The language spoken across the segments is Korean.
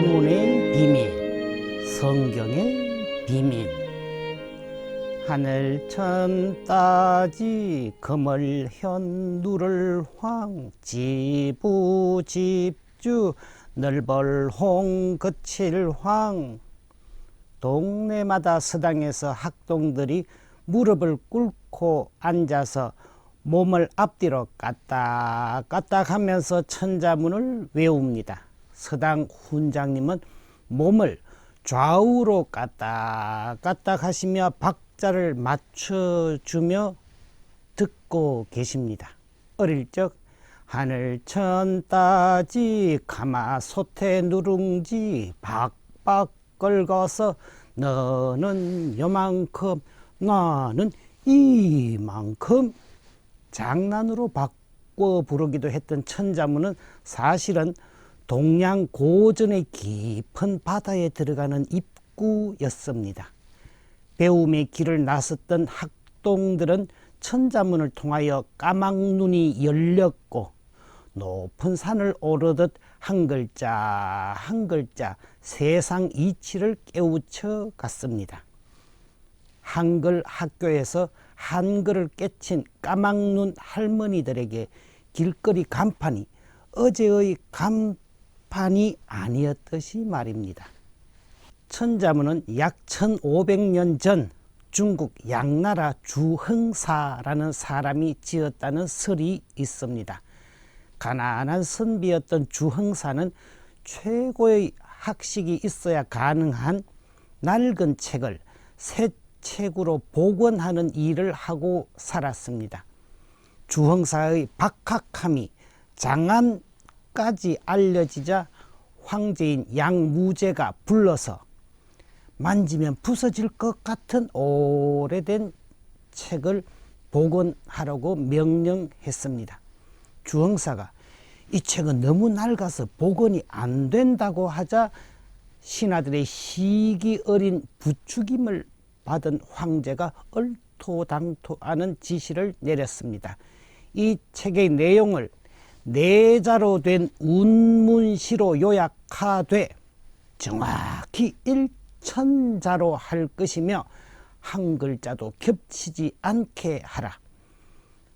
가문의 비밀, 성경의 비밀. 하늘천 따지 금을현 누를 황 지부집주 넓을홍 거칠황. 동네마다 서당에서 학동들이 무릎을 꿇고 앉아서 몸을 앞뒤로 까딱까딱 하면서 천자문을 외웁니다. 서당 훈장님은 몸을 좌우로 까딱까딱 하시며 박자를 맞춰주며 듣고 계십니다. 어릴 적 하늘천 따지 가마솥에 누룽지 박박 긁어서 너는 요만큼 나는 이만큼 장난으로 바꿔 부르기도 했던 천자문은 사실은 동양 고전의 깊은 바다에 들어가는 입구였습니다. 배움의 길을 나섰던 학동들은 천자문을 통하여 까막눈이 열렸고 높은 산을 오르듯 한 글자 한 글자 세상 이치를 깨우쳐 갔습니다. 한글 학교에서 한글을 깨친 까막눈 할머니들에게 길거리 간판이 어제의 간판이 아니었듯이 말입니다. 천자문은 약 1500년 전 중국 양나라 주흥사라는 사람이 지었다는 설이 있습니다. 가난한 선비였던 주흥사는 최고의 학식이 있어야 가능한 낡은 책을 새 책으로 복원하는 일을 하고 살았습니다. 주흥사의 박학함이 장안까지 알려지자 황제인 양무제가 불러서 만지면 부서질 것 같은 오래된 책을 복원하라고 명령했습니다. 주흥사가 이 책은 너무 낡아서 복원이 안 된다고 하자 신하들의 시기 어린 부추김을 받은 황제가 얼토당토하는 지시를 내렸습니다. 이 책의 내용을 내자로 된 운문시로 요약하되 정확히 1000자로 할 것이며 한 글자도 겹치지 않게 하라.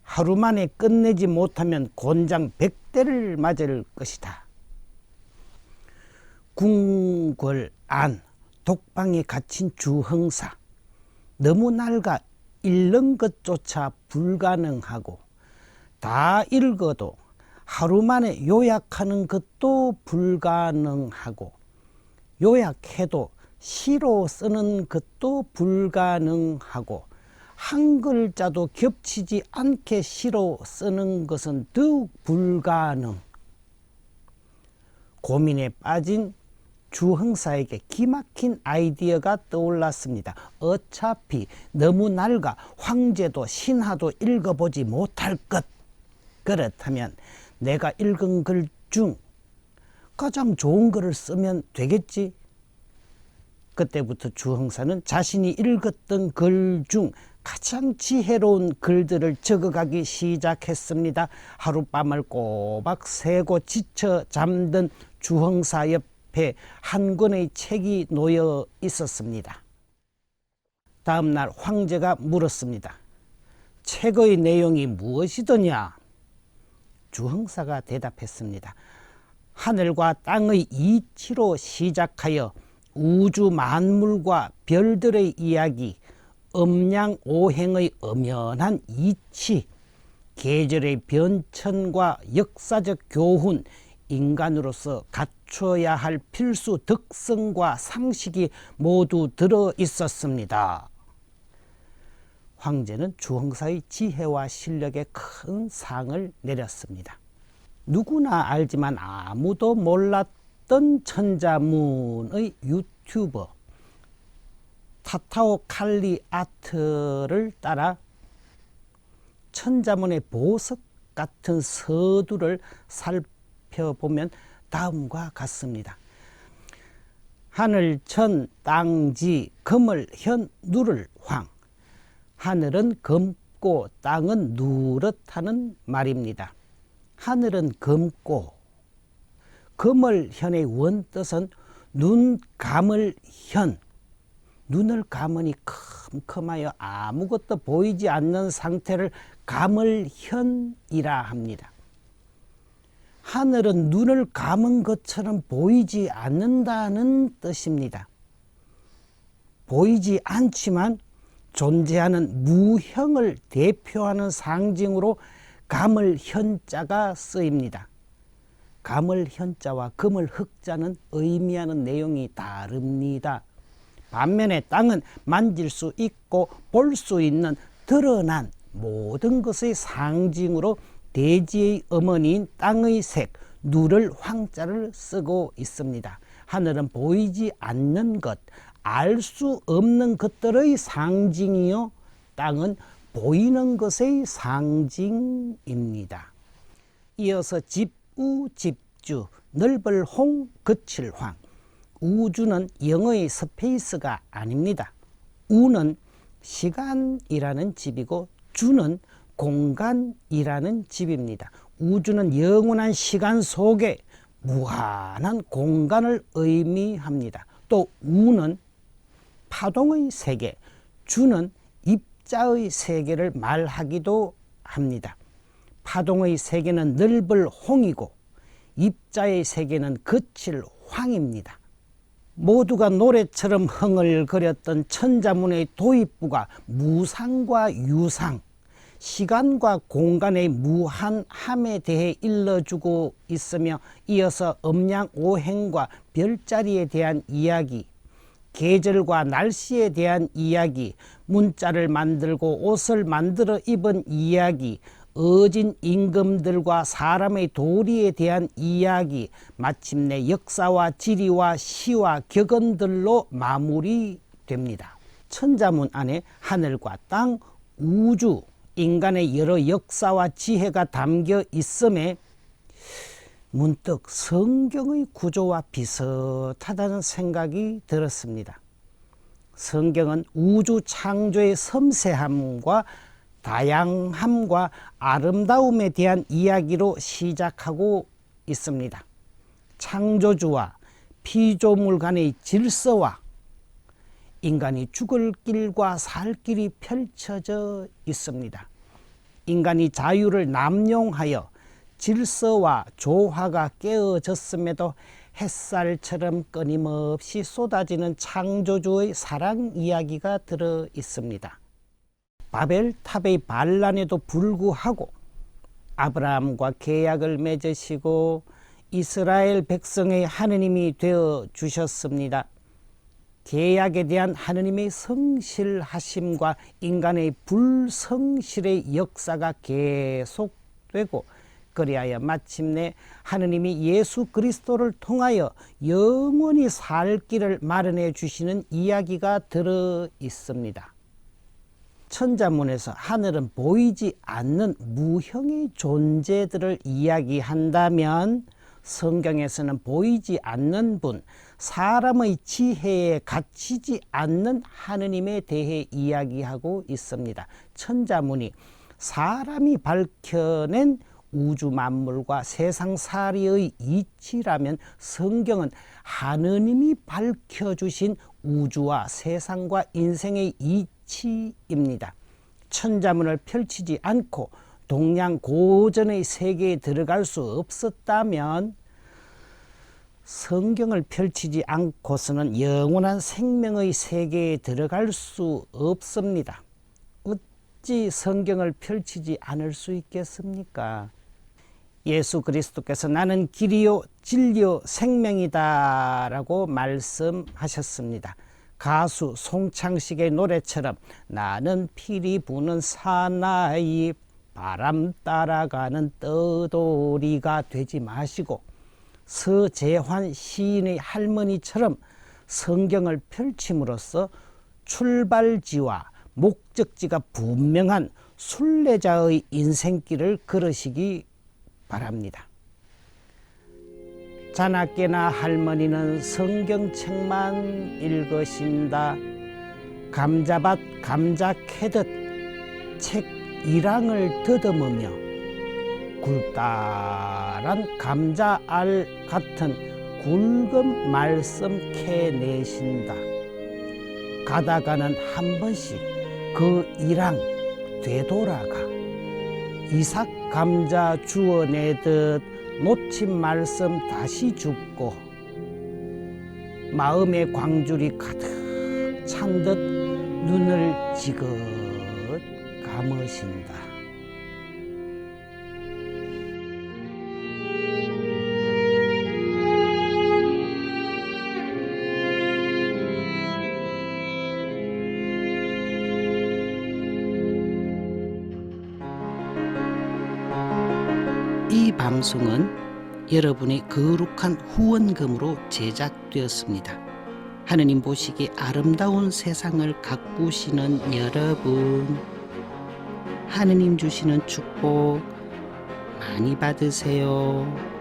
하루 만에 끝내지 못하면 곤장 100대를 맞을 것이다. 궁궐안 독방에 갇힌 주흥사. 너무 낡아 읽는 것조차 불가능하고 다 읽어도 하루 만에 요약하는 것도 불가능하고 요약해도 시로 쓰는 것도 불가능하고 한 글자도 겹치지 않게 시로 쓰는 것은 더욱 불가능. 고민에 빠진 주흥사에게 기막힌 아이디어가 떠올랐습니다. 어차피 너무 낡아 황제도 신하도 읽어보지 못할 것. 그렇다면 내가 읽은 글 중 가장 좋은 글을 쓰면 되겠지. 그때부터 주흥사는 자신이 읽었던 글 중 가장 지혜로운 글들을 적어가기 시작했습니다. 하룻밤을 꼬박 새고 지쳐 잠든 주흥사 옆에 한 권의 책이 놓여 있었습니다. 다음 날 황제가 물었습니다. 책의 내용이 무엇이더냐? 주흥사가 대답했습니다. 하늘과 땅의 이치로 시작하여 우주 만물과 별들의 이야기, 음양오행의 엄연한 이치, 계절의 변천과 역사적 교훈, 인간으로서 갖춰야 할 필수 덕성과 상식이 모두 들어 있었습니다. 황제는 주흥사의 지혜와 실력에 큰 상을 내렸습니다. 누구나 알지만 아무도 몰랐던 천자문의 유튜버 타타오 칼리 아트를 따라 천자문의 보석 같은 서두를 살펴보면 다음과 같습니다. 하늘천 땅지 금을현 누를 황. 하늘은 검고 땅은 누렇다는 말입니다. 하늘은 검고, 금을현의 원뜻은 눈 감을 현, 눈을 감으니 컴컴하여 아무것도 보이지 않는 상태를 감을 현이라 합니다. 하늘은 눈을 감은 것처럼 보이지 않는다는 뜻입니다. 보이지 않지만 존재하는 무형을 대표하는 상징으로 감을 현자가 쓰입니다. 감을 현자와 금을 흑자는 의미하는 내용이 다릅니다. 반면에 땅은 만질 수 있고 볼 수 있는 드러난 모든 것의 상징으로 대지의 어머니인 땅의 색, 누를 황자를 쓰고 있습니다. 하늘은 보이지 않는 것, 알 수 없는 것들의 상징이요, 땅은 보이는 것의 상징입니다. 이어서 집우, 집주, 넓을 홍, 거칠 황. 우주는 영어의 스페이스가 아닙니다. 우는 시간이라는 집이고 주는 공간이라는 집입니다. 우주는 영원한 시간 속에 무한한 공간을 의미합니다. 또 우는 파동의 세계, 주는 입자의 세계를 말하기도 합니다. 파동의 세계는 넓을 홍이고 입자의 세계는 거칠 황입니다. 모두가 노래처럼 흥얼거렸던 천자문의 도입부가 무상과 유상, 시간과 공간의 무한함에 대해 일러주고 있으며, 이어서 음양오행과 별자리에 대한 이야기, 계절과 날씨에 대한 이야기, 문자를 만들고 옷을 만들어 입은 이야기, 어진 임금들과 사람의 도리에 대한 이야기, 마침내 역사와 지리와 시와 격언들로 마무리됩니다. 천자문 안에 하늘과 땅, 우주, 인간의 여러 역사와 지혜가 담겨 있음에 문득 성경의 구조와 비슷하다는 생각이 들었습니다. 성경은 우주 창조의 섬세함과 다양함과 아름다움에 대한 이야기로 시작하고 있습니다. 창조주와 피조물 간의 질서와 인간이 죽을 길과 살 길이 펼쳐져 있습니다. 인간이 자유를 남용하여 질서와 조화가 깨어졌음에도 햇살처럼 끊임없이 쏟아지는 창조주의 사랑 이야기가 들어 있습니다. 바벨탑의 반란에도 불구하고 아브라함과 계약을 맺으시고 이스라엘 백성의 하느님이 되어 주셨습니다. 계약에 대한 하느님의 성실하심과 인간의 불성실의 역사가 계속되고, 그리하여 마침내 하느님이 예수 그리스도를 통하여 영원히 살 길을 마련해 주시는 이야기가 들어 있습니다. 천자문에서 하늘은 보이지 않는 무형의 존재들을 이야기한다면, 성경에서는 보이지 않는 분, 사람의 지혜에 갇히지 않는 하느님에 대해 이야기하고 있습니다. 천자문이 사람이 밝혀낸 우주 만물과 세상살이의 이치라면, 성경은 하느님이 밝혀주신 우주와 세상과 인생의 이치입니다. 천자문을 펼치지 않고 동양고전의 세계에 들어갈 수 없었다면, 성경을 펼치지 않고서는 영원한 생명의 세계에 들어갈 수 없습니다. 어찌 성경을 펼치지 않을 수 있겠습니까? 예수 그리스도께서 나는 길이요 진리요 생명이다 라고 말씀하셨습니다. 가수 송창식의 노래처럼 나는 피리 부는 사나이 바람 따라가는 떠돌이가 되지 마시고, 서재환 시인의 할머니처럼 성경을 펼침으로써 출발지와 목적지가 분명한 순례자의 인생길을 걸으시기 바랍니다. 자나깨나 할머니는 성경책만 읽으신다. 감자밭 감자 캐듯 책 이랑을 더듬으며 굴다란 감자알 같은 굵은 말씀 캐내신다. 가다가는 한 번씩 그 일랑 되돌아가 이삭 감자 주워내듯 놓친 말씀 다시 줍고 마음의 광줄이 가득 찬 듯 눈을 지긋 감으신다. 이 방송은 여러분의 거룩한 후원금으로 제작되었습니다. 하느님 보시기에 아름다운 세상을 가꾸시는 여러분, 하느님 주시는 축복 많이 받으세요.